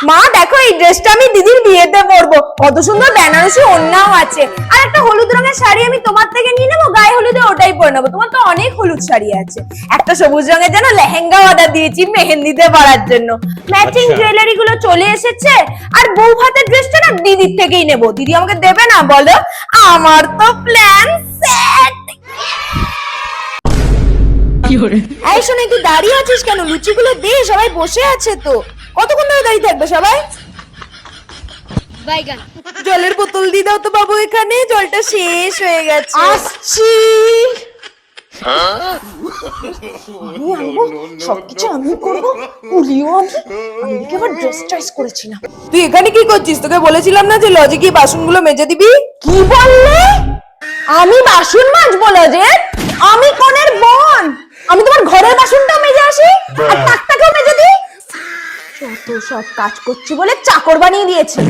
মা দেখো এই ড্রেসটা আমি দিদির বিয়েতে পরবো, কত সুন্দর বেনারসি ওড়নাও আছে। আর একটা হলুদ রঙের শাড়ি আমি তোমার থেকে নিয়ে নেবো, গায়ে হলুদে ওটাই পরে নেবো। তোমার তো অনেক হলুদ শাড়ি আছে। একটা সবুজ রঙের যেন লেহেঙ্গা অর্ডার দিয়েছি মেহেন্দিতে পরার জন্য। ম্যাচিং জুয়েলারি গুলো চলে এসেছে। আর বউ ভাতের ড্রেসটা না দিদির থেকেই নেবো। দিদি আমাকে দেবে না বলো? আমার তো প্ল্যান সেট। এই শোনে, তুই দাঁড়িয়ে আছিস কেন? লুচিগুলো দে, সবাই বসে আছে তো। কতক্ষণ ধরে দাঁড়িয়ে থাকবে সবাই? জলের বোতল দিয়ে দাও তো বাবু, এখানে জলটা শেষ হয়ে গেছে। আসছি। সবকিছু আমি করবো, পুলিও আমি আবার ড্রেস চয়েস করেছিলাম। তুই এখানে কি করছিস? তোকে বলেছিলাম না যে লজে গিয়ে বাসনগুলো মেজে দিবি? কি বললে? আমি বাসন মাজবো লজে? আমি কোনের বোন? আমি তোমার ঘরের বাসনটাও মেজে আসি আর তাকটাকেও মেজে দিই? যত সব কাজ করছি বলে চাকর বানিয়ে দিয়েছে।